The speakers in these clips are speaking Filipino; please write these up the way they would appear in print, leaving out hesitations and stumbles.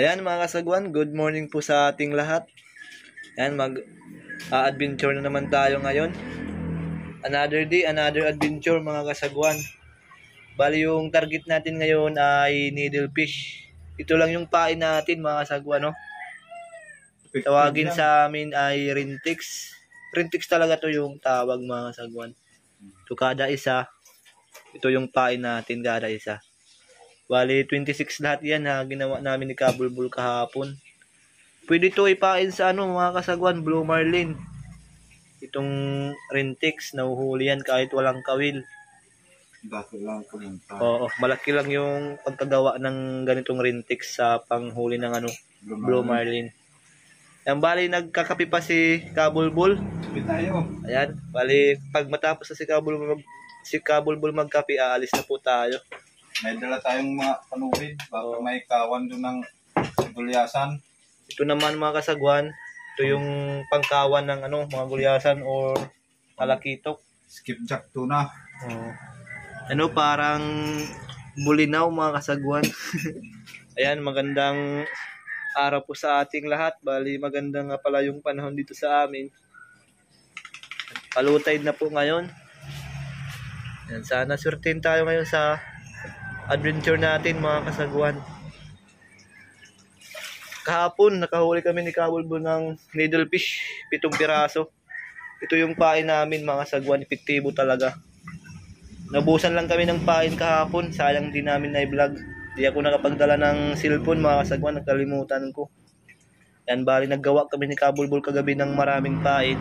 Ayan mga kasagwan, good morning po sa ating lahat. Ayan, mag-adventure na naman tayo ngayon. Another day, another adventure mga kasagwan. Bali yung target natin ngayon ay needlefish. Ito lang yung pain natin mga kasagwan, no? Tawagin sa amin ay rintics. Rintics talaga to yung tawag mga kasagwan. Ito kada isa. Ito yung pain natin kada isa. Bali, 26 lahat yan ha. Ginawa namin ni Kabulbul kahapon. Pwede ito ipain sa mga kasagwan, Blue Marlin. Itong rintics, nahuhuli yan kahit walang kawil. Bakit lang po yung Oo, malaki lang yung pagkagawa ng ganitong rintics sa panghuli ng Blue Marlin. Yan, bali, nagkakapi pa si Kabulbul. Kapi tayo. Ayan, bali, pag matapos na si Kabulbul magkapi, aalis na po tayo. May dala tayong mga panuwid. Baka may kawan doon ng gulyasan. Ito naman mga kasagwan, ito yung pangkawan ng mga gulyasan or malakitok. Skipjack tuna. Parang bulinaw mga kasagwan. Ayan, magandang araw po sa ating lahat. Bali, maganda nga pala yung panahon dito sa amin. Palutide na po ngayon. Ayan, sana swertein tayo ngayon sa adventure natin mga kasagwan. Kahapon nakahuli kami ni Kabulbul ng needlefish, 7 piraso. Ito yung pain namin mga kasagwan, epektibo talaga. Nabusan lang kami ng pain kahapon, sayang din namin na i-vlog. Di ako nakapagdala ng cellphone mga kasagwan, nakalimutan ko. Yan, bali naggawa kami ni Kabulbul kagabi ng maraming pain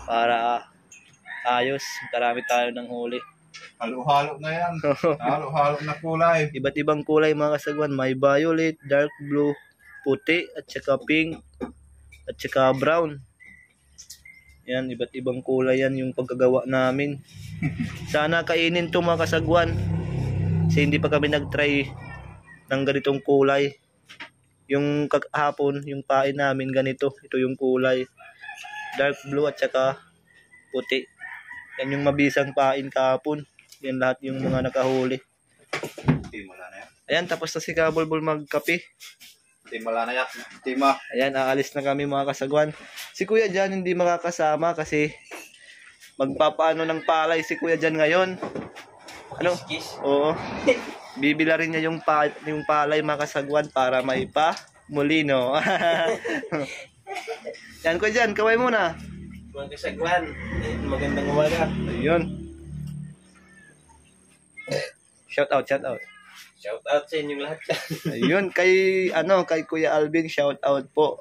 para ayos, marami tayo ng huli. Halo-halo na yan. Halo-halo na kulay. Iba't ibang kulay mga kasagwan. May violet, dark blue, puti, at saka pink, at saka brown. Yan, iba't ibang kulay yan yung pagkagawa namin. Sana kainin to mga kasagwan. Kasi hindi pa kami nag-try ng ganitong kulay. Yung kahapon, yung pain namin ganito. Ito yung kulay. Dark blue at saka puti. Yan yung mabisang pain kahapon. Yan lahat yung mga nakahuli. Timala na yan. Ayan, tapos na si Kabulbul magkape. Timala na yan. Tima. Ayan, aalis na kami mga kasagwan. Si Kuya Jan hindi makakasama kasi magpapaano ng palay si Kuya Jan ngayon. Oo. Bibila rin niya yung palay mga kasagwan para maipa mulino. Yan Kuya Jan, kaway muna. Mga kasagwan, magandang umaga. Ayun. Shout out. Shout out sa inyong lahat dyan. Ayun, kay Kuya Alvin, shout out po.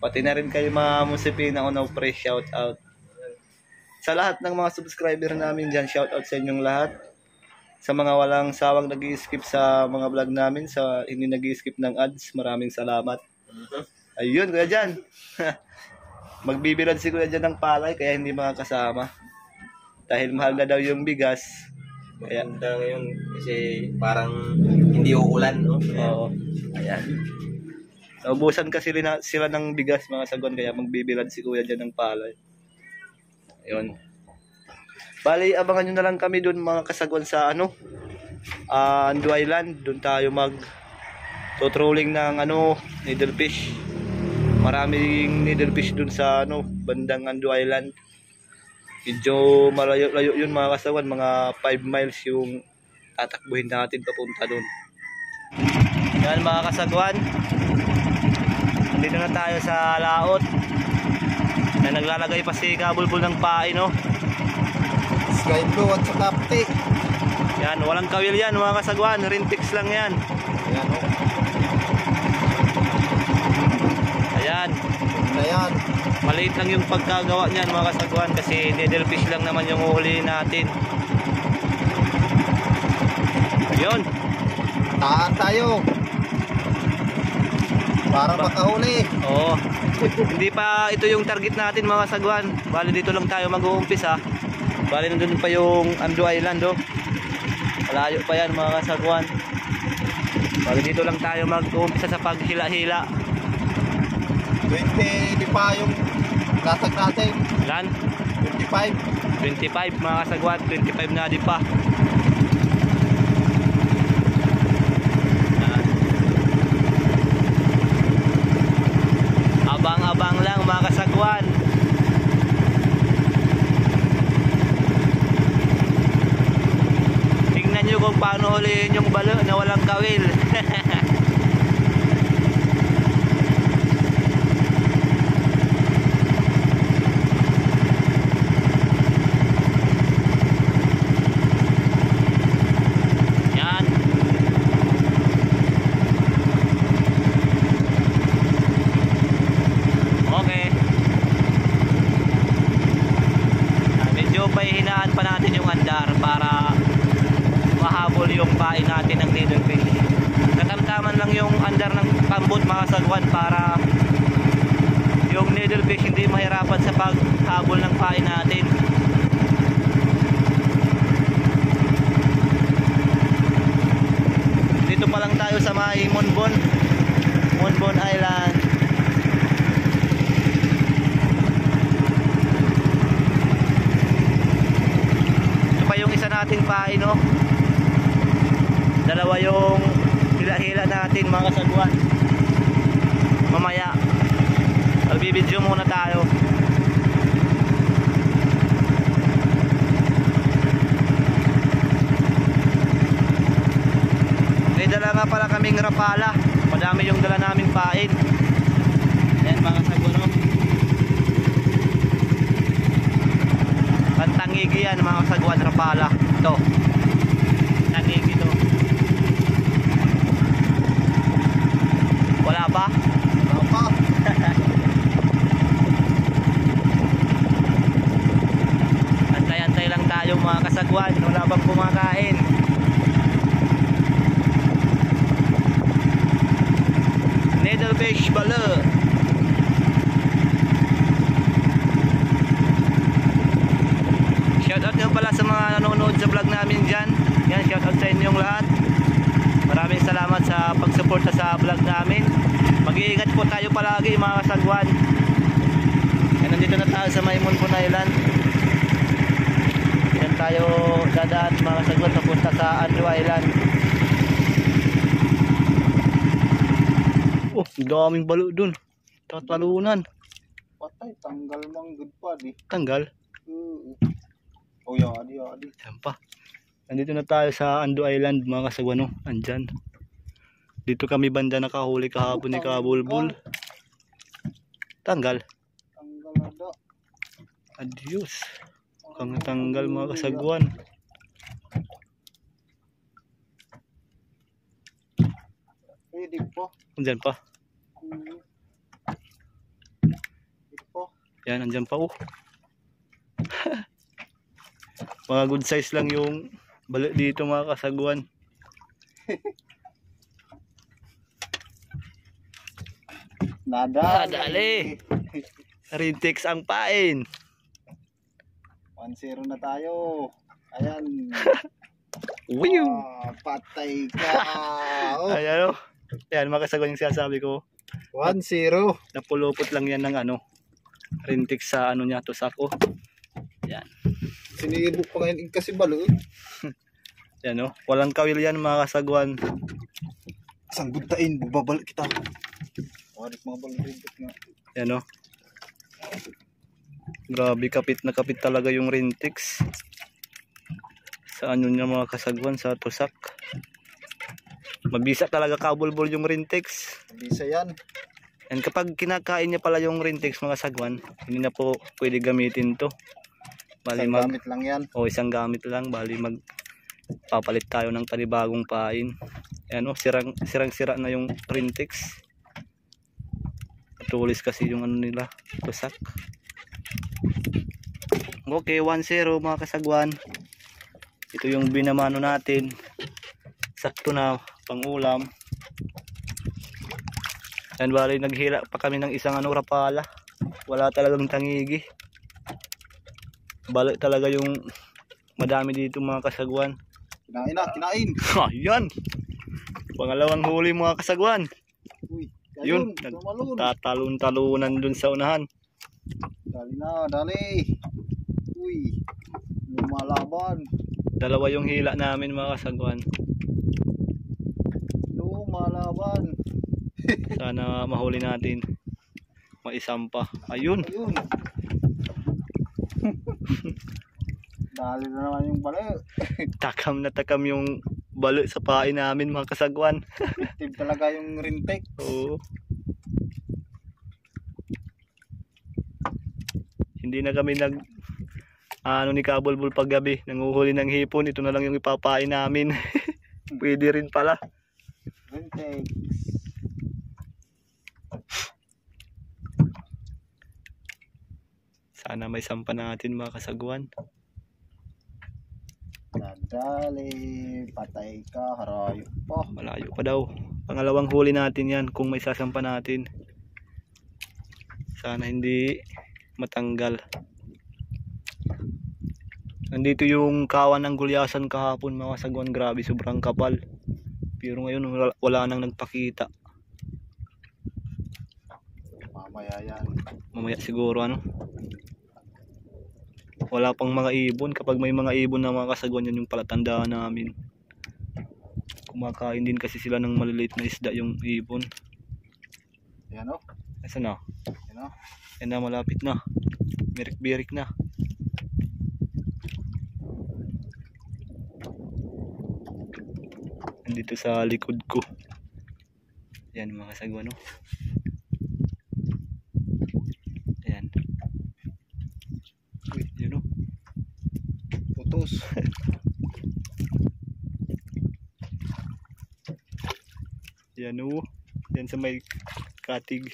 Pati na rin kay mga Musipina Unaw Pre, shout out. Sa lahat ng mga subscriber namin dyan, shout out sa inyong lahat. Sa mga walang sawang nag-i-skip sa mga vlog namin, sa hindi nag-i-skip ng ads, maraming salamat. Ayun, Kuya Jan. Magbibilad si Kuya Jan ng palay, kaya hindi makakasama. Dahil mahal na daw yung bigas. Maganda ngayon kasi parang hindi uulan, no? Oo. Ayan. Naubusan kasi sila ng bigas mga sagwan, kaya magbibilad si Kuya dyan ng palay. Ayun. Bali, abangan nyo na lang kami dun mga kasagwan sa Andu Island. Dun tayo trolling ng needlefish. Maraming needlefish dun sa bandang Andu Island. Medyo malayo-layo yun mga kasagwan, mga 5 miles yung tatakbuhin natin papunta doon. Yan mga kasagwan, dito na tayo sa laot na naglalagay pa si Kabulbul ng pain, no? Sky blue at saka puti. Yan, walang kawil yan mga kasagwan, rintics lang yan. Ayan o. Ayan. Ayan. Maliit lang yung pagkagawa niyan mga kasagwan kasi needlefish lang naman yung uhuli natin. Yun. Taan tayo. Para makahuli. Oo. Hindi pa ito yung target natin mga kasagwan. Bali dito lang tayo mag-uumpisa. Bali nandun pa yung Andu Island, oh. Malayo pa yan mga kasagwan. Bali dito lang tayo mag-uumpisa sa paghila-hila. 20 di pa yung latag natin. Ilan? 25. 25 mga kasagwan, 25 na di pa. hulihin yung balo na walang kawil. Yan. Okay. Medyo pahihinaan pa natin yung andar para mahabol yung pain natin ng needlefish. Katamtaman lang yung andar ng kambot mga sagwan para yung needlefish hindi mahirapan sa paghabol ng pain natin. Dito pa lang tayo sa may Monbon Island. Ito pa yung isa nating pain, no? Dalawa yung hila-hila natin mga kasagwan. Mamaya magbibidyo muna tayo. May dala nga pala kaming rapala. Madami yung dala naming pain. Ayan mga kasagwan, no? Tangigi yan mga kasagwan, rapala. Ito tangigi to. Wala pa? Wala pa. Antay-antay lang tayo mga kasagwan. Wala bang kumakain? Needlefish balo. Shoutout nyo pala sa mga nanonood sa vlog namin dyan. Yan, shoutout sa inyong lahat. Maraming salamat sa pagsuporta sa vlog namin. Mag-iingat po tayo palagi mga kasagwan. Yan, nandito na tayo sa Monbon Island. Yan tayo dadaan mga kasagwan papunta sa Andu Island. Oh, daming balo dun. Tatalunan. Patay, tanggal mang good pa di. Tanggal. Oh, yadi. Yan pa. Nandito na tayo sa Andu Island mga kasagwan, no? Andyan. Dito kami banda nakahuli kahapon ni Kabulbul. Tanggal. Tanggal ada. Adios. Kang tanggal mga kasagwan. Pwede po. Andyan pa. Pwede po. Yan, andyan pa, oh. Mga good size lang yung balo dito mga kasagwan. Nada. Dali. Rintex ang pain. 1-0 na tayo. Ayan. Wiw. Patay ka. Oh. Ayan, oh. Yan mga kasagwan yung sinasabi ko. 1-0. Napulupot lang yan ng ano. Rintex sa ano niya, tusak, oh. Yan. Sinibok pa ngayon kasi balo. Yan, oh. Walang kawil yan mga kasagwan. Isang buntain, babalik kita. Warik mga balo nga. Yan, oh. Grabe, kapit na kapit talaga yung Rintex. Sa ano niya mga kasagwan, sa tusak. Mabisa talaga kabulbul yung Rintex. Bisa yan. And kapag kinakain niya pala yung Rintex mga kasagwan, hindi na po pwede gamitin to. Bali Isang gamit lang yan. O isang gamit lang, bali papalit tayo ng panibagong pain. Ayan, oh, sirang-sira na yung Rintex. Tulis kasi yung ano nila, tusak. Okay, 1-0 mga kasagwan. Ito yung binamano natin. Sakto na pang-ulam. And bali naghila pa kami ng isang ano rapala. Wala talagang tangigi. Balik talaga yung madami dito mga kasagwan. Kinain na, kinain. Ayan. Pangalawang huli mga kasagwan. Uy, Yun, tumalun. tatalon-talunan dun sa unahan. Dali na, dali. Uy, lumalaban. Dalawa yung hila namin mga kasagwan. Lumalaban. Sana mahuli natin. Maisampa. Ayun. Ayun. Dali na naman yung balo. Takam na takam yung balo sa pain namin mga kasagwan. Effective talaga yung rintek. Oo. Hindi na kami ni Kabulbul paggabi, nanguhuli ng hipon, ito na lang yung ipapain namin. Pwede rin pala. Rintek. Sana may sampa natin mga kasagwan. Nadali, patay ka, harayo pa. Malayo pa daw. Pangalawang huli natin yan kung may sasampa natin. Sana hindi matanggal. Nandito yung kawan ng gulyasan kahapon mga kasagwan, grabe sobrang kapal. Pero ngayon wala nang nagpakita. Mamaya yan. Mamaya siguro ano. Wala pang mga ibon. Kapag may mga ibon na mga kasagwan, yan yung palatandaan namin. Kumakain din kasi sila ng maliliit na isda yung ibon. Yan o. Nasaan na? Yan o. Yan na, malapit na. Birik-birik na. Nandito sa likod ko. Yan mga kasagwan no. Ayan. Uy, yun o. Putos. Yan o. Yan sa may katig.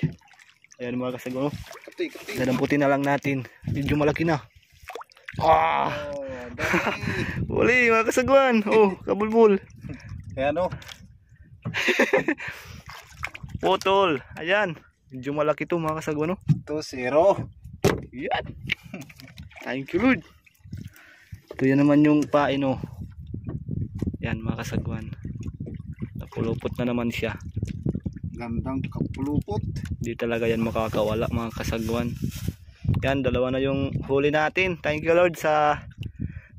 Ayan mga kasagwan o. Kati. Dadamputin na lang natin. Medyo malaki na. Ah! Oh, dali. Uli mga kasagwan. Oh, kabulbul. Yan o. Putol. Ayan. Medyo malaki to mga kasagwan o. 2-0. Yan. Thank you Lord. Ito yan naman yung pain o. Yan mga kasagwan. Napulupot na naman siya. Gandang kapulupot. Hindi talaga yan makakawala mga kasagwan. Yan, dalawa na yung huli natin. Thank you Lord sa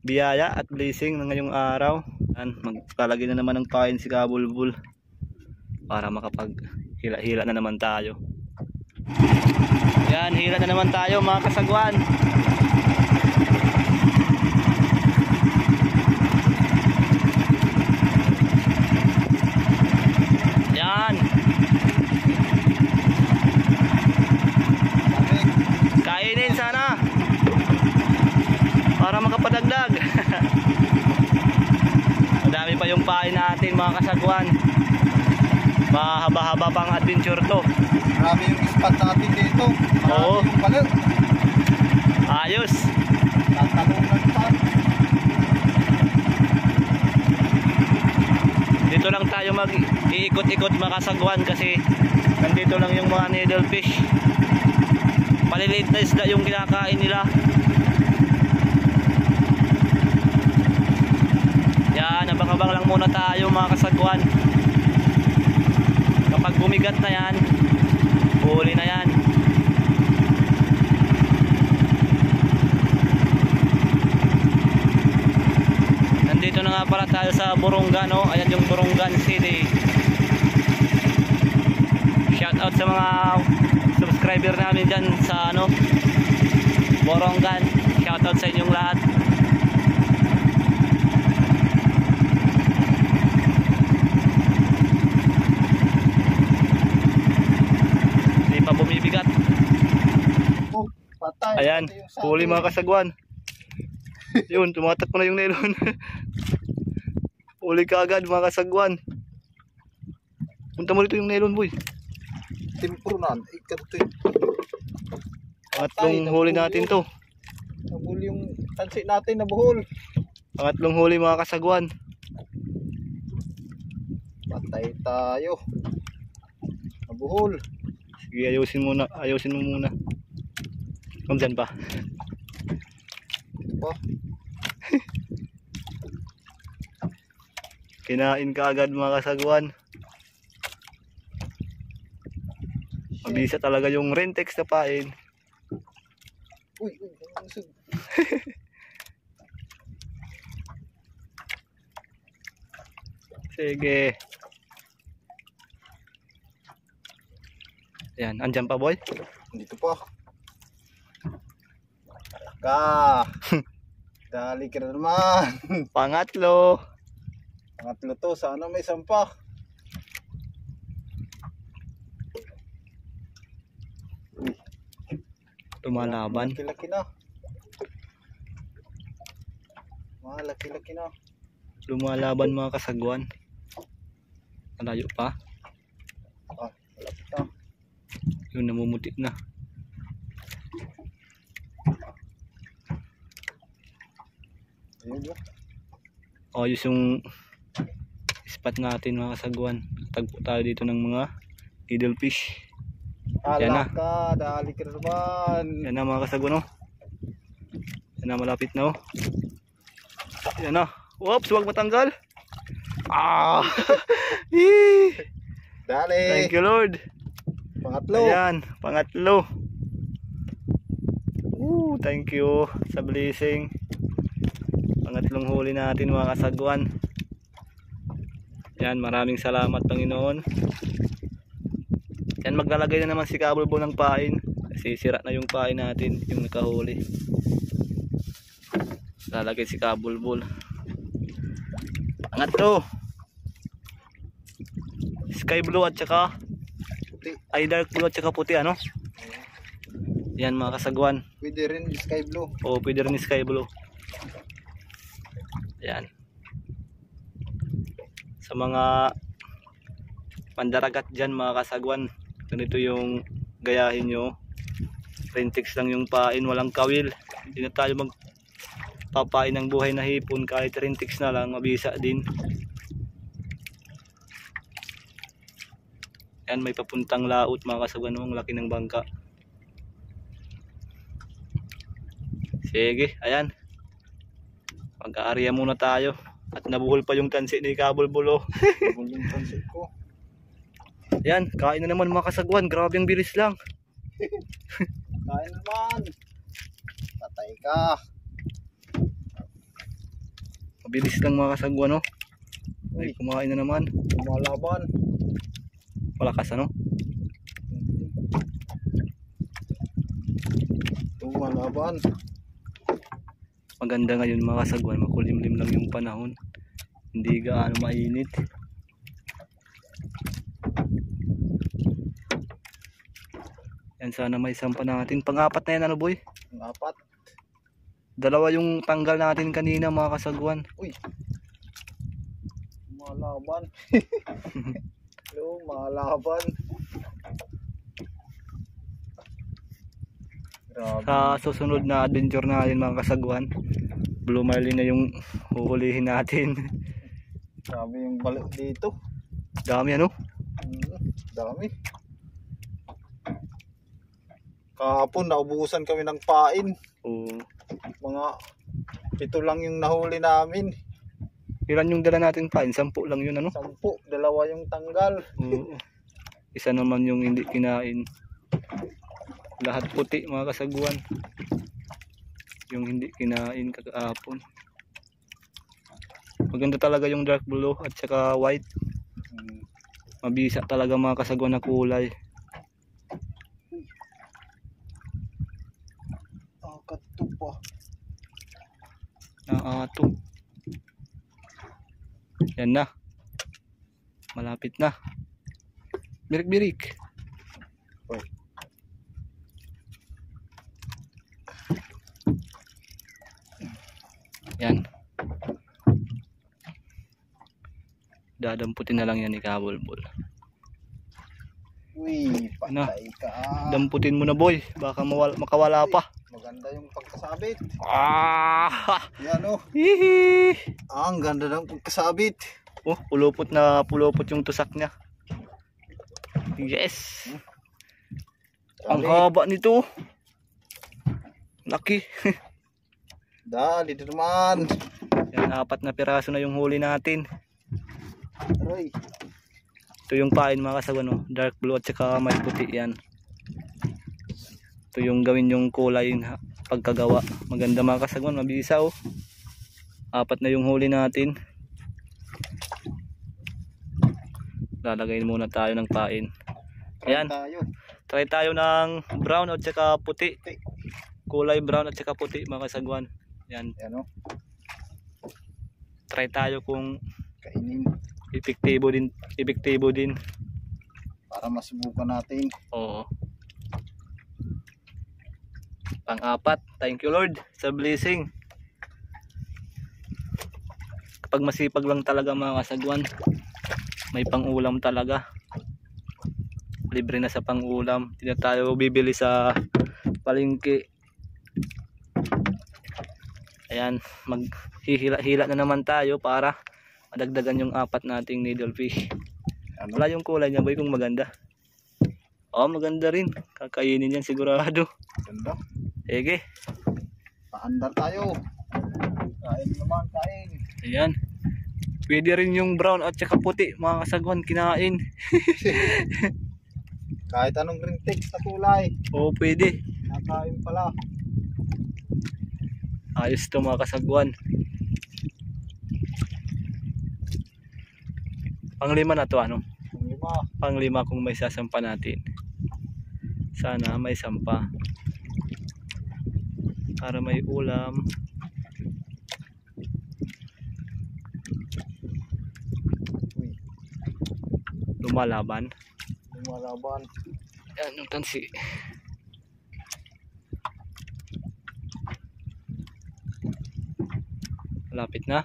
biyaya at blessing ng ngayong araw. Yan, maglalagay na naman ng pain si Kabulbul para makapag hila-hila na naman tayo. Yan, hila na naman tayo mga kasagwan. Yan. Kainin sana para makapadagdag. Madami pa yung pain natin mga kasagwan. Mahaba-haba pang adventure to. Marami yung spot natin dito. Marami Oo. yung balo. Ayos. Tatalungan pa. Dito lang tayo mag-iikot-ikot mga kasagwan kasi nandito lang yung mga needlefish. Maliliit na isda yung kinakain nila. Yan, abang-abang lang muna tayo mga kasagwan. Kapag bumigat na yan, huli na yan. Nandito na nga pala tayo sa Borongan, no? Ayan yung Borongan City. Shout out sa mga subscriber namin dyan sa ano, Borongan. Shout out sa inyong lahat. Hindi pa bumibigat. Oh, patay. Ayan, Patay yung sabi. huli mga kasagwan. Yun, tumatak na yung nelon. Huli ka agad mga kasagwan. Punta mo dito yung nelon boy. Timpurunan. Ikati. Pangatlong huli natin to. Nabuhol yung tansi natin, nabuhol. Pangatlong huli mga kasagwan. Patay tayo. Nabuhol. Sige, ayusin mo muna. Come dyan pa. Pa. Kinain ka agad mga kasagwan. Mabisa talaga yung Rentex na pain. Uy, ang usog. Sige. Ayan, andyan pa boy. Dito pa. Ka. Dali ka na naman. Pangatlo. Pangatlo to, sana may sampa. Lumalaban. Laki-laki na. Laki-laki na. Lumalaban mga kasagwan. Malayo pa. Malapit na. Yung namumuti na. Ayun, Ayos yung spot natin mga kasagwan. Tagpo tayo dito ng mga needlefish. Yan na. Ka, dali ka na naman. Yan na mga kasagwan, oh. Yan na, malapit na, oh. Yan na. Oops, huwag matanggal. Ah! Dali. Thank you, Lord. Pangatlo. Ayan, pangatlo. Thank you sa blessing. Pangatlong huli natin mga kasagwan. Yan, maraming salamat Panginoon. Yan, maglalagay na naman si Kabulbul ng pain. Kasi sira na yung pain natin, yung nakahuli. Lalagay si Kabulbul. Pangatlo. Sky blue at saka Puti. ay dark blue at saka puti, ano? Yan mga kasagwan. Pwede rin sky blue. O pwede rin sky blue. Yan. Sa mga pandaragat dyan mga kasagwan, ganito yung gayahin nyo. Rentix lang yung pain, walang kawil. Hindi na tayo magpapain ng buhay na hipon, kahit rentix na lang, mabisa din. Yan, may papuntang laot mga kasagwan, ang laki ng bangka. Sige, ayan. Mag-aarya muna tayo. At nabuhol pa yung tansi ni Kabulbul. Yung pansit ko. Yan, kain na naman mga kasagwan. Grabe ang bilis lang. Kain naman. Patay ka. Mabilis lang mga kasagwan, no? Ay, kumain na naman. Lumalaban. Malakas, ano? Lumalaban. Maganda ngayon mga kasagwan. Makulimlim lang yung panahon. Hindi gaano mainit. Yan, sana may sampa natin. Pang-apat na yan, ano boy? Ang apat. Dalawa yung tanggal natin kanina mga kasagwan. Uy. Lumalaban. Lumalaban. Grabe. Sa susunod na adventure natin mga kasagwan, Blue Marlin na yung huhulihin natin. Grabe yung balik dito. Dami, ano? Dami. Kahapon naubusan kami ng pain. Oo. Mga 7 lang yung nahuli namin. Ilan yung dala natin pain? 10 lang yun, ano? 10, 2 yung tanggal. Oo. Isa naman yung hindi kinain. Lahat puti mga kasagwan. Yung hindi kinain kagahapon. Maganda talaga yung dark blue at saka white. Mabisa talaga mga kasagwan na kulay. Kato pa. Naato. Yan na. Malapit na. Birik-birik. Yan. Dadamputin na lang yan ni Kabulbul. Uy, patay ka. Damputin mo na boy. Baka makawala pa. Maganda yung pagkasabit. Ah! Yan o. Hihi! Ang ganda ng pagkasabit. Oh, pulupot na pulupot yung tusak niya. Yes! Ang haba nito. Laki. Dali dito naman. Yan, 4 na piraso na yung huli natin. Aray. Ito yung pain mga kasagwan, no? Dark blue at saka may puti yan. Ito yung gawin yung kulay pagkagawa. Maganda mga kasagwan, mabisa oh. 4 na yung huli natin. Lalagay muna tayo ng pain. Ayan. Try tayo ng brown at saka puti. Kulay brown at saka puti mga kasagwan. Yan. Yan o. Try tayo kung Kainin. Epektibo din. Para masubukan natin. Oo. Pang-apat, thank you Lord sa blessing. Kapag masipag lang talaga mga kasagwan, may pang-ulam talaga. Libre na sa pang-ulam. Hindi na tayo bibili sa palengke. Ayan, maghihila-hila na naman tayo para madagdagan yung 4 nating needlefish. Ano? Wala yung kulay niya boy kung maganda. Oh, maganda rin. Kakainin yan sigurado. Ganda. Sige. Paandar tayo. Kain naman, kain. Ayan. Pwede rin yung brown at saka puti mga kasagwan kinain. Kahit anong rintik na kulay. Oo, pwede. Nakain pala. Ayos to mga kasagwan. Pang-5 na to ano? Ang 5. Pang-5 kung may sasampa natin. Sana may sampa. Para may ulam. Lumalaban. Lumalaban. Yan yung tansi. Malapit na.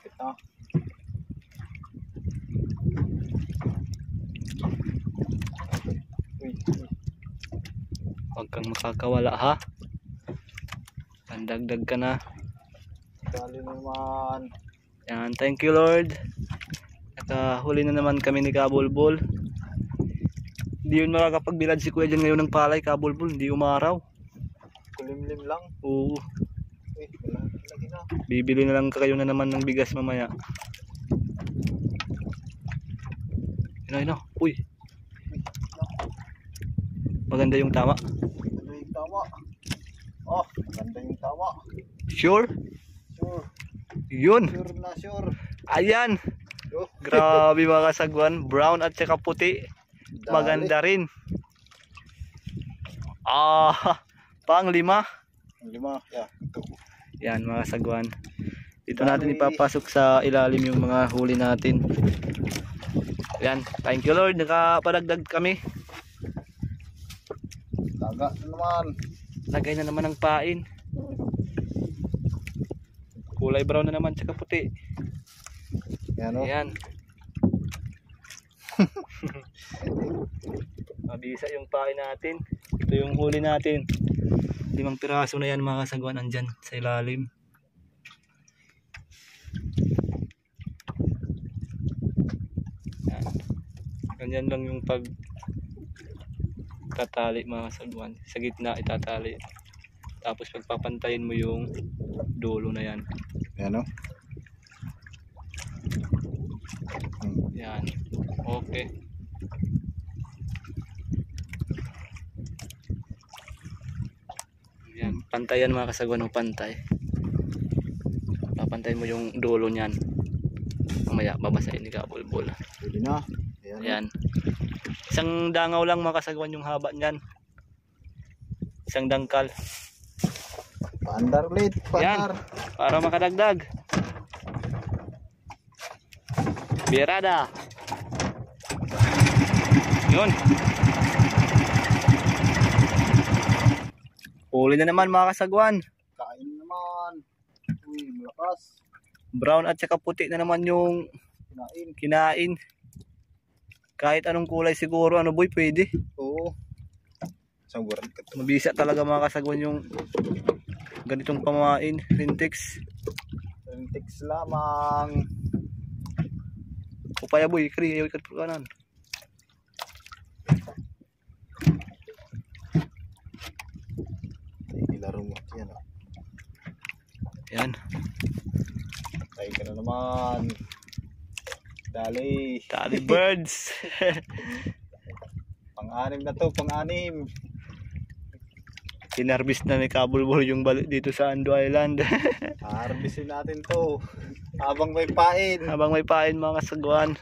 Kita. Uy. Huwag kang makakawala ha. Pandagdag ka na. Dali naman. Yan, thank you Lord. Nakahuli na naman kami ni Kabulbul. Hindi yun makakapagbilad si Kuya dyan ngayon ng palay, Kabulbul. Hindi umaraw. Kulimlim lang. Oo. Uy, wala. Lagi na. Bibili na lang kayo na naman ng bigas mamaya. Yun na. Uy. Maganda yung tama. Ganda yung tawa. Oh, ganda yung tawa. Sure? Sure. Yun. Sure na sure. Ayan. Oh. Grabe mga kasagwan. Brown at saka puti. Dali. Maganda rin. Pang-5. Ang 5. Yeah. Ito. Yan mga kasagwan. Dito natin ipapasok sa ilalim yung mga huli natin. Yan. Thank you Lord. Nakapadagdag kami. Taga na naman. Lagay na naman ng pain. Kulay brown na naman tsaka puti. Yan o. Ayan. Mabisa yung pain natin. Ito yung huli natin. 5 piraso na yan mga kasagwan. Andyan sa ilalim. Yan. Ganyan lang yung pag tatali mga kasagwan. Sa gitna itatali. Tapos pagpapantayin mo yung dulo na yan. Yan o. Yan. Okay. Yan. Pantayan mga kasagwan ng pantay. Papantayin mo yung dulo niyan. Mamaya babasahin ni Kabulbul. Pwede na. Yan. Yan. Isang dangaw lang mga kasagwan yung haba niyan. Isang dangkal. Paandar ulit. Paandar. Para makadagdag. Birada. Yun. Huli na naman mga kasagwan. Kain naman. Uy, malakas. Brown at saka puti na naman yung Kinain. kinain. Kahit anong kulay siguro, ano boy, pwede. Oo. Saguran ka to. Mabisa talaga mga kasagwan yung ganitong pamain, rintex. Rintex lamang. Upaya boy, kri, ayaw ikat po kanan. Ilaro mo. Yan o. Yan. Kain ka na naman. Dali. Tali birds. Pang-anim na to. Pang-anim. Sinarbis na ni Kabulbul yung balik dito sa Ando Island. Harvestin natin to. Habang may pain. Habang may pain mga kasagwan.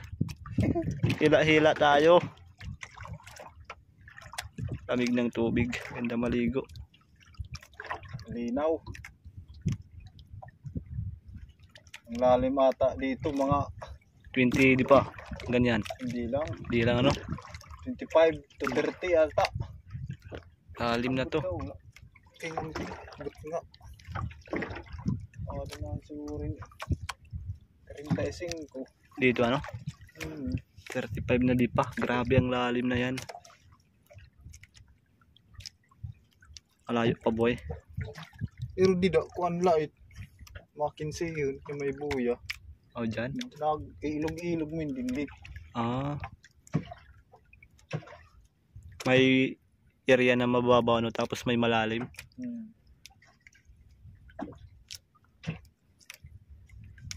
Hila-hila tayo. Lamig ng tubig. Ganda maligo. Linaw. Ang lalim ata dito mga 20 di pa. Ganyan. Hindi lang. Di lang ano. 25 to 30 ata. Lalim na to. Tingnan nga. Ano na siguro 35. Dito ano? 35 na di pa. Grabe ang lalim na yan. Malayo pa boy. Pero di da kuan lait. Makinsi yun yung may buya. Oh, dyan? Nag-ilog-ilog mo hindi. Ah. May area na mababaw no, tapos may malalim.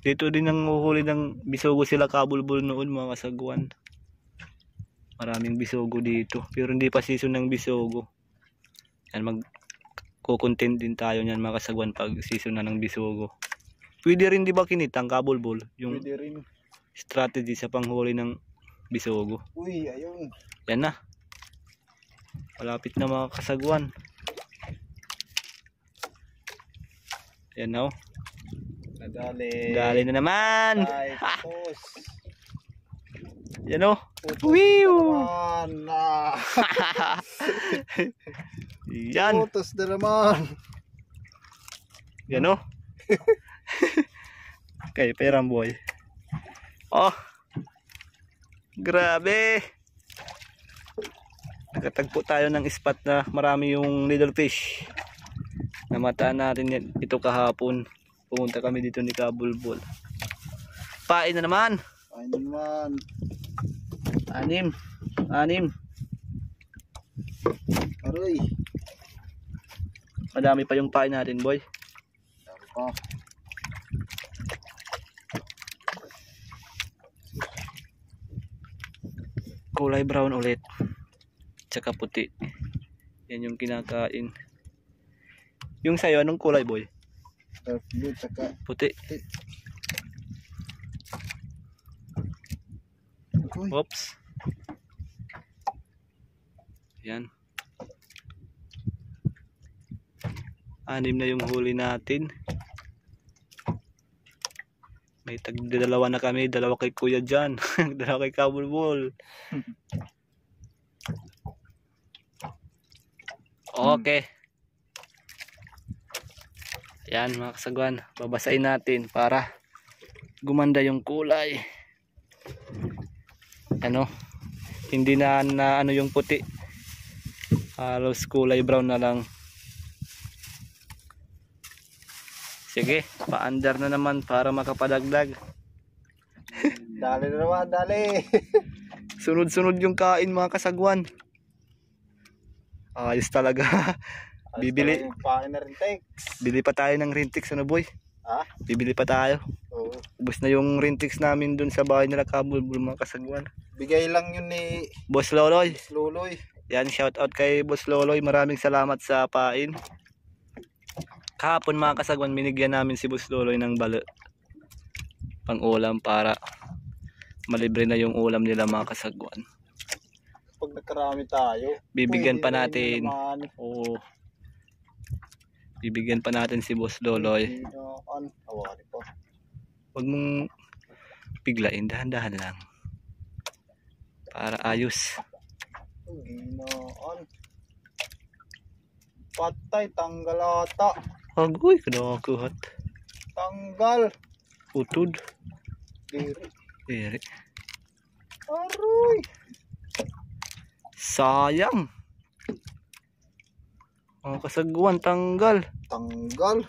Dito din ang uhuli ng bisogo sila kabulbul noon mga kasagwan. Maraming bisogo dito. Pero hindi pa season ng bisogo. Yan, magkukontent din tayo niyan mga kasagwan pag season na ng bisogo. Pwede rin di ba kinitang kabulbul? Yung Pwede rin. strategy sa panghuli ng bisogo. Uy, ayun. Yan na. Malapit na mga kasagwan. Yan na oh. Nadali. Dali na naman. Ay, tapos. Yan oh. Wiw! Yan. Putos na naman. Yan oh. Kay perang boy. Oh. Grabe. Nakatagpo tayo ng spot na marami yung little fish. Namataan natin yan ito kahapon. Pumunta kami dito ni Kabulbul. Pain na naman. Pain na naman. 6. Aroy. Madami pa yung pain natin boy. Dami pa. Kulay brown ulit. Tsaka puti. Yan yung kinakain. Yung sayo anong kulay boy? Dark blue tsaka Puti. Uy. Oops. Yan. 6 na yung huli natin. May tagdalawa na kami. 2 kay kuya dyan. 2 kay Kabulbul. Okay. Yan mga kasagwan. Babasain natin para gumanda yung kulay. Ano? Hindi na ano yung puti. Halos kulay brown na lang. Sige, paandar na naman para makapadagdag. Dali na naman, dali. Sunod-sunod yung kain mga kasagwan. Ayos talaga. Bibili. Pain na rin, Tex. Bili pa tayo ng Rintix ano boy? Ha? Bibili pa tayo. Oo. Ubus na yung Rintix namin dun sa bahay nila Kabulbul mga kasagwan. Bigay lang yun ni Boss Loloy. Luloy. Yan, shout out kay Boss Loloy. Maraming salamat sa pain. Kahapon mga kasagwan, binigyan namin si Boss Loloy ng balo pang ulam para malibre na yung ulam nila mga kasagwan. Pag nakarami tayo, Bibigyan pa pwede rin natin. naman. Oo. Bibigyan pa natin si Boss Loloy. Ginoon. Awari po. Huwag mong biglain, dahan-dahan lang. Para ayos. Ginoon. Patay, tanggal ata. Agoy, kadakuhat. Tanggal. Utod. Diri. Ere. Aroy. Sayang. Mga kasagwan, tanggal. Tanggal.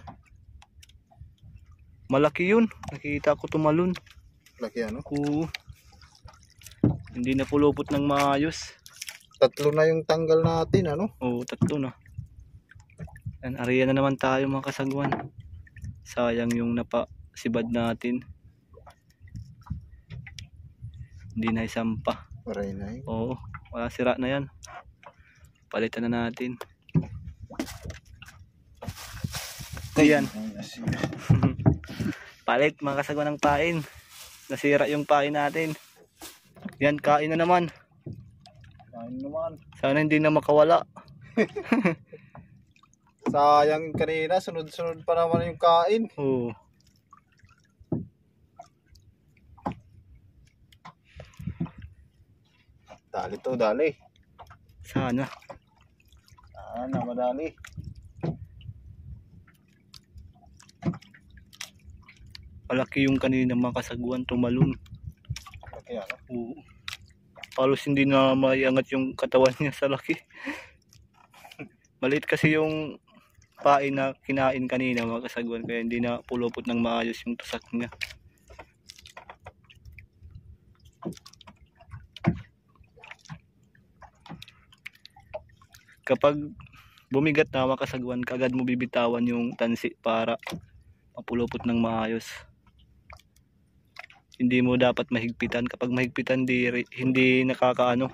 Malaki yun. Nakita ko tumalon. Laki ano? Oo. Hindi na pulupot ng maayos. 3 na yung tanggal natin, ano? Oo, 3 na. Yan, area na naman tayo mga kasagwan. Sayang yung napasibad natin. Hindi na isampa. Paray na yun. Oo, wala, sira na yan. Palitan na natin. Ayan. Palit mga kasagwan ng pain. Nasira yung pain natin. Yan, kain na naman. Kain naman. Sana hindi na makawala. Sayang kanina, sunod-sunod pa naman yung kain. Oo. Dali to, dali. Sana. Sana madali. Malaki yung kanina mga kasagwan, tumalon. Okay, ano? Oo. Halos hindi na maiangat yung katawan niya sa laki. Maliit kasi yung pain na kinain kanina mga kasagwan, kaya hindi na pulupot ng maayos yung tusak niya. Kapag bumigat na mga kasagwan, kagad mo bibitawan yung tansi para mapulupot ng maayos. Hindi mo dapat mahigpitan. Kapag mahigpitan, hindi nakakaano,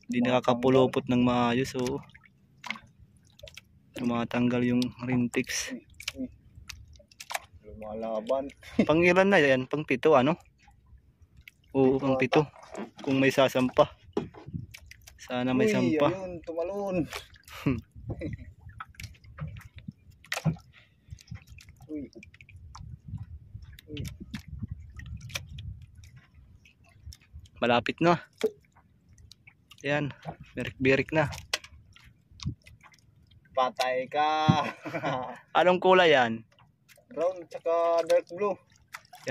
hindi nakakapulupot ng maayos. So tumatanggal yung rintics. Lumalaban. Pangilan na yan, pang 7 ano? Oo, pang 7. Kung may sasampa. Sana may sampa. Ayun, tumalon. Uy. Uy. Malapit na. Yan, birik-birik na. Patay ka. Anong kulay yan? Brown tsaka dark blue.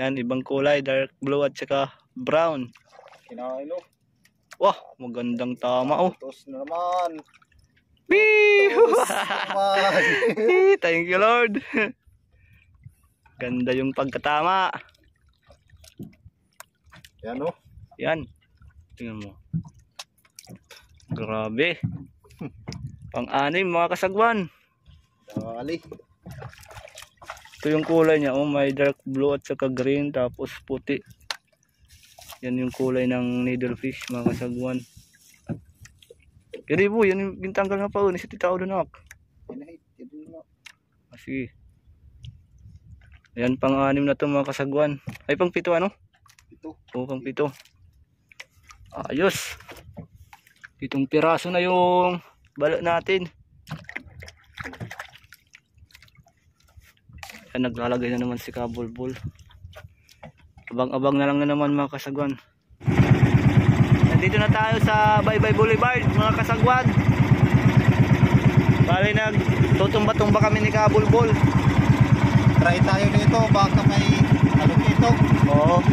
Yan, ibang kulay, dark blue at saka brown. Kinain mo. Wah, magandang tama oh. Tos na naman. Wee! Tos na naman. Thank you Lord. Ganda yung pagkatama. Yan oh. Yan. Tingnan mo. Grabe. Pang-anim mga kasagwan. Dali. Ito yung kulay niya. Oh, may dark blue at saka green tapos puti. Yan yung kulay ng needlefish mga kasagwan. Kaya po, yan yung gintanggal nga pa. Nisa titao doon ako. Sige. Ayan, pang-anim na ito mga kasagwan. Ay, pang 7 ano? Ito. Oo, pang 7. Ayos. 7 piraso na yung balot natin. Ayan, naglalagay na naman si Kabulbul. Abang-abang na lang na naman mga kasagwan. Nandito na tayo sa Baybay Boulevard mga kasagwan. Bali nagtutumba-tumba kami ni Kabulbul. Try tayo dito. Baka may ano dito. Oo.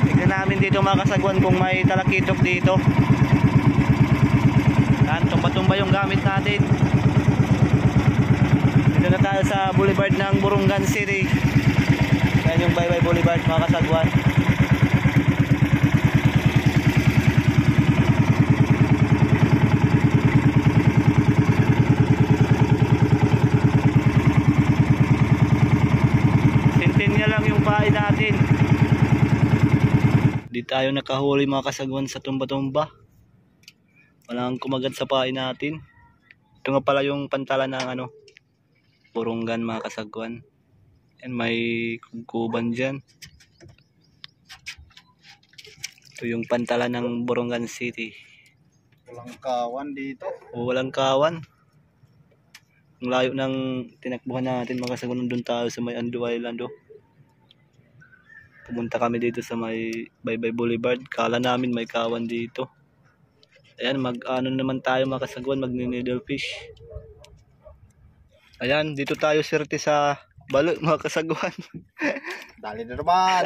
Tignan namin dito mga kasagwan kung may talakitok dito. Yan, tumba-tumba yung gamit natin. Dito na tayo sa Boulevard ng Burungan City. Yan yung Baybay Boulevard mga kasagwan. Sintin lang yung pain natin. Di tayo nakahuli mga kasagwan sa tumba-tumba. Walang kumagat sa pain natin. Ito nga pala yung pantala ng ano, Burungan mga kasagwan. And may kuban dyan. Ito yung pantala ng Burungan City. Walang kawan dito. O walang kawan. Ang layo ng tinakbuhan natin mga kasagwan. Nandun tayo sa may Ando Island. Oh. Pumunta kami dito sa may Baybay Boulevard. Kala namin may kawan dito. Ayan, mag-ano naman tayo mga kasagwan. Mag-needlefish. Ayan, dito tayo sirte sa balot mga kasagwan. Dali na naman.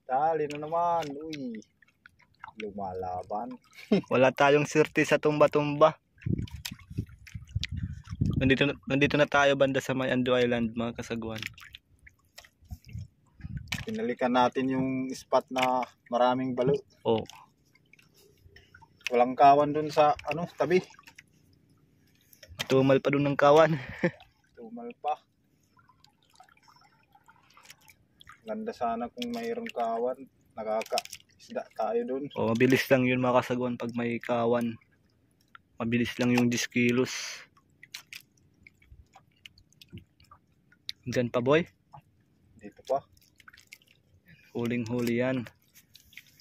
Dali na naman. Uy. Lumalaban. Wala tayong sirte sa tumba-tumba. Nandito na tayo banda sa may Ando Island mga kasagwan. Pinalikan natin yung spot na maraming balo. Oh. Walang kawan dun sa ano tabi. Tumal pa dun ng kawan. Tumal pa. Ganda sana kung mayroong kawan. Nakaka-isda tayo dun. Oh, mabilis lang yun mga kasagwan pag may kawan. Mabilis lang yung 10 kilos. Diyan pa boy. Dito pa. Huling-huli yan.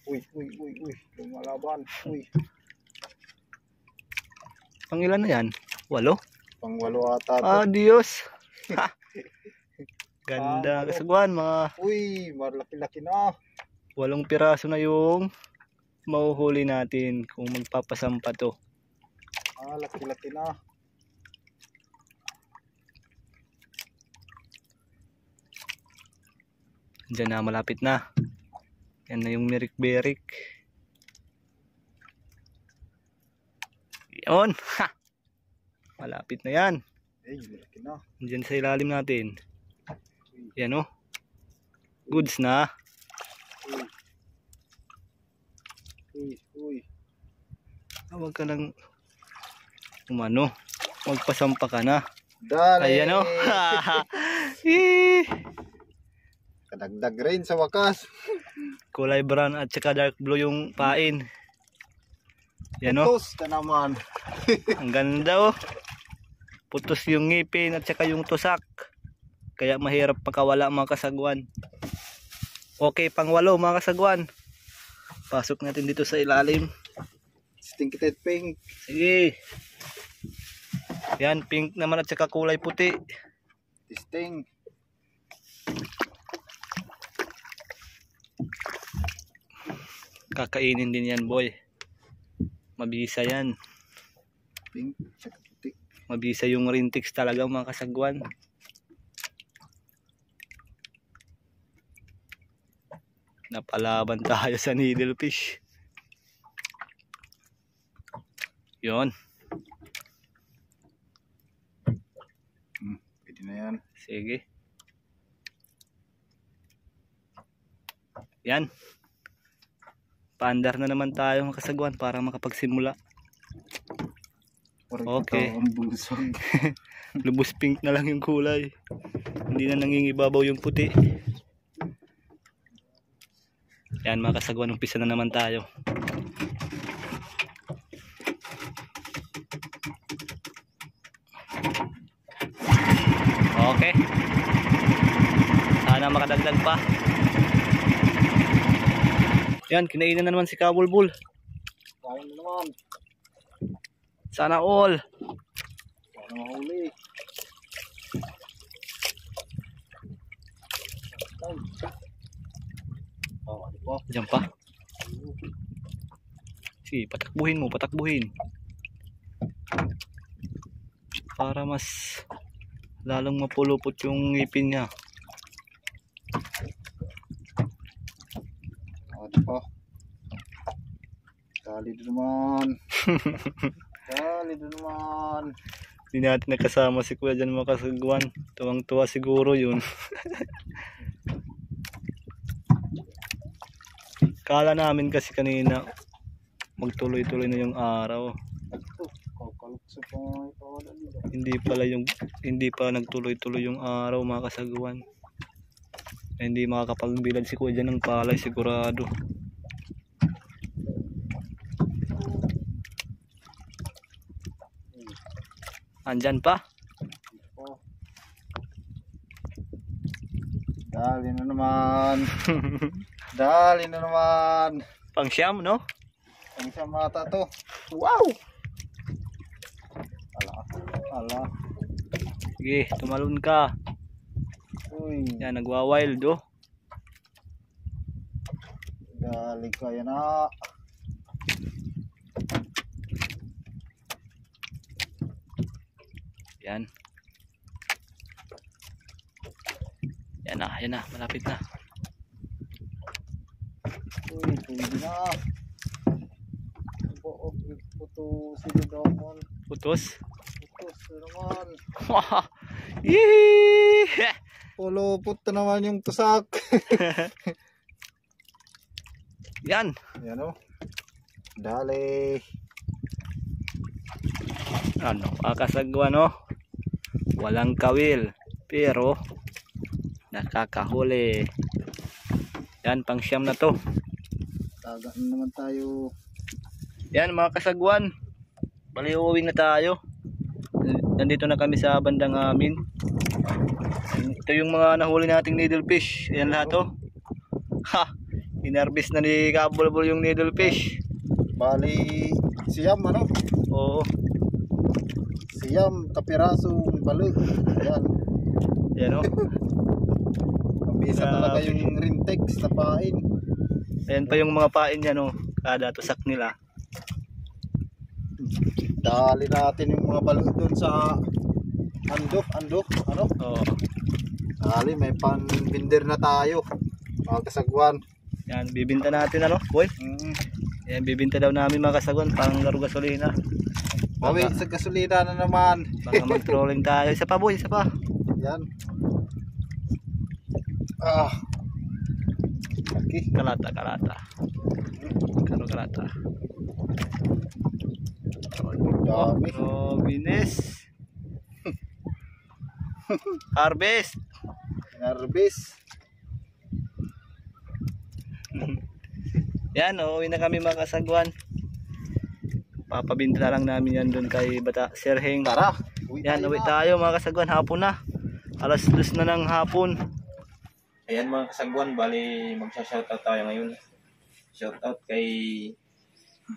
Uy. Lumalaban. Uy. Ang ilan na yan? 8? Pang-walo ata to. Adios. Ganda kasagwan mga. Uy, malaki-laki na. 8 piraso na yung mahuhuli natin kung magpapasampa to. Laki-laki na. Diyan na, malapit na. Yan na yung mirik-berik. Yun. Ha! Malapit na yan. Laki na. Diyan sa ilalim natin. Yan o. Goods na. Uy. Huwag ka lang umano. Magpasampa ka na. Dali. Ayan o. Kadagdag rin sa wakas. Kulay brown at saka dark blue yung pain. Yan o. Putos ka naman. Ang ganda o. Putos yung ngipin at saka yung tusak. Kaya mahirap pakawala mga kasagwan. Okay, pang 8 mga kasagwan. Pasok natin dito sa ilalim. Stinky pink. Sige. Yan, pink naman at saka kulay puti. Sting. Kakainin din yan, boy. Mabisa yan. Pink. Tsaka puti. Mabisa yung rintics talaga mga kasagwan. Napalaban tayo sa needlefish. Yon. Pwede na yan. Sige. Yan. Paandar na naman tayo mga kasagwan para makapagsimula. Okay. Ang busog. Lubos pink na lang yung kulay. Hindi na nangingibabaw yung puti. Yan mga kasagwan, umpisa na naman tayo. Okay. Sana makadagdag pa. Yan, kinainan na naman si Kabulbul. Kain na naman. Sana all. Sana mahuli. Di ba? Diyan pa. Sige, patakbuhin mo, patakbuhin. Para mas lalong mapulupot yung ngipin niya. Di ba? Dali din naman. Dali din naman. Hindi natin nakasama si Kuya dyan mga kasagwan. Tuwang-tuwa siguro yun. Kala namin kasi kanina magtuloy-tuloy na yung araw. Kakalukso pa nga ito. Hindi pa nagtuloy-tuloy yung araw mga kasagwan. Hindi makakapagbilad si Kuya dyan ng palay sigurado. Andyan pa? Dali na naman. Dali na naman. Pang siyam, no? Ang siya mata to. Wow! Ala. Sige, tumalon ka. Uy. Yan, nagwa-wild, oh. Dali ka yan na. Yan. Yan na, malapit na. Uy, pwede na. Putusin na naman. Putos. Putus na naman. Yee! Pulupot na naman yung tusak. Yan. Yan o. Dali. Ano, kakasagwa, no? Walang kawil. Pero, nakakahuli. Yan, pang siyam na to. Taga na naman tayo. Yan, mga kasagwan. Bali, uuwi na tayo. Nandito na kami sa bandang amin. Ito yung mga nahuli nating needlefish. Ayan lahat, oh. Ha! Inarbis na ni Kabulbul yung needlefish. Bali, siyam ano? Oo. Siyam, kapirasong balik. Ayan. Yan, oh. Mabisa talaga yung rintex na pain. Ayan pa yung mga pain niya, no? Kada tusak nila. Dali natin yung mga balon doon sa andok, ano? Oo. Dali, may pan-binder na tayo. Mga kasagwan. Yan, bibinta natin, ano, boy? Yan, bibinta daw namin mga kasagwan, pang laro gasolina. Bawi sa gasolina na naman. Baka mag-trolling tayo. Isa pa, boy, isa pa. Yan. Okay. Kalata. Kalata. Dami. Oh, binis. Harvest. Harvest. Yan, uwi na kami mga kasagwan. Papabinta lang namin yan doon kay Bata Sir Heng. Tara. Yan, uwi tayo mga kasagwan. Hapon na. Alas 2 na ng hapon. Ayan mga kasagwan, bali magsa-shoutout tayo ngayon. Shoutout kay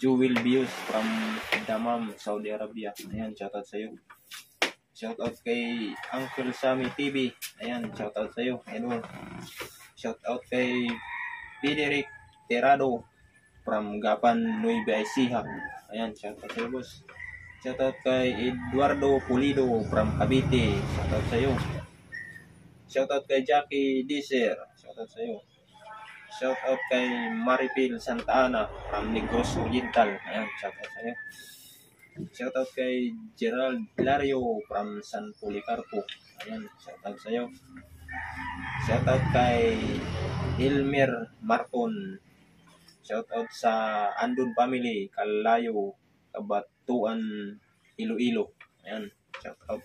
Jewel Views from Damam, Saudi Arabia. Ayan, shoutout sa iyo. Shoutout kay Uncle Sammy TV. Ayan, shoutout sa iyo. Ayan, shoutout kay Frederick Terado from Gapan, Nueva Ecija. Ayan, shoutout sa iyo, boss. Shoutout kay Eduardo Pulido from Cavite. Shoutout sa iyo. Shoutout kay Jackie Diser. Shoutout sa iyo. Shoutout kay Maripil Santa Ana from Negros Oriental. Ayan, shoutout sa iyo. Shoutout kay Gerald Hilario from San Policarpo. Ayan, shoutout sa iyo. Shoutout kay Hilmer Marcon. Shoutout sa Andon Family, Kalayo, Kabatuan, Iloilo. Ayan, shoutout.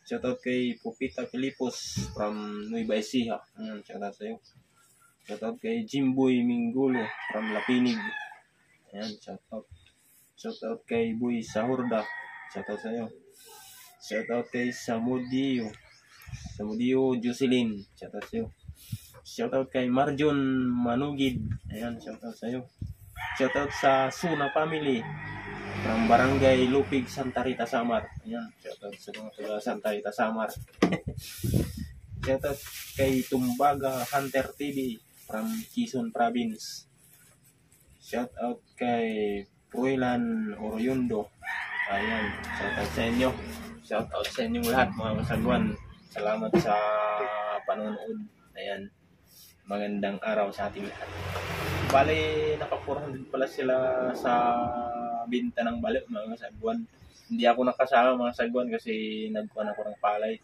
Shoutout kay Pupita Filipos from Nueva Ecija. Ayan, shoutout sa iyo. Shoutout kay Jimboy Mingulo from Lapinig. Ayan, shoutout. Shoutout kay Boy Sahurda. Shoutout sa iyo. Shoutout kay Samudio Jocelyn. Shoutout sa iyo. Shoutout kay Marjon Manugid. Ayan, shoutout sa iyo. Shoutout sa Suna Family from Barangay Lupig, Santa Rita, Samar. Ayan, shoutout sa mga taga Santa Rita, Samar. Shoutout kay Tumbaga Hunter TV from Quezon Province. Shoutout kay Pruelan Oroyondo. Ayan, shoutout sa inyo. Shoutout sa inyong lahat mga kasagwan. Salamat sa panonood. Ayan, magandang araw sa ating lahat. Bale, naka-400 pala sila sa binta ng balik mga kasagwan. Hindi ako nakasama mga kasagwan kasi nagkuhan ako ng palay.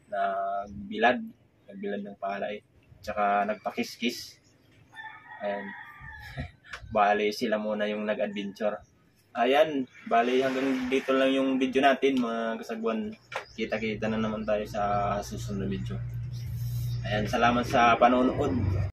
Nagbilad ng palay. Tsaka nagpakiskis. Ayan. Bale, sila muna yung nag-adventure. Ayan, bale hanggang dito lang yung video natin mga kasagwan. Kita-kita na naman tayo sa susunod na video. Ayan, salamat sa panonood.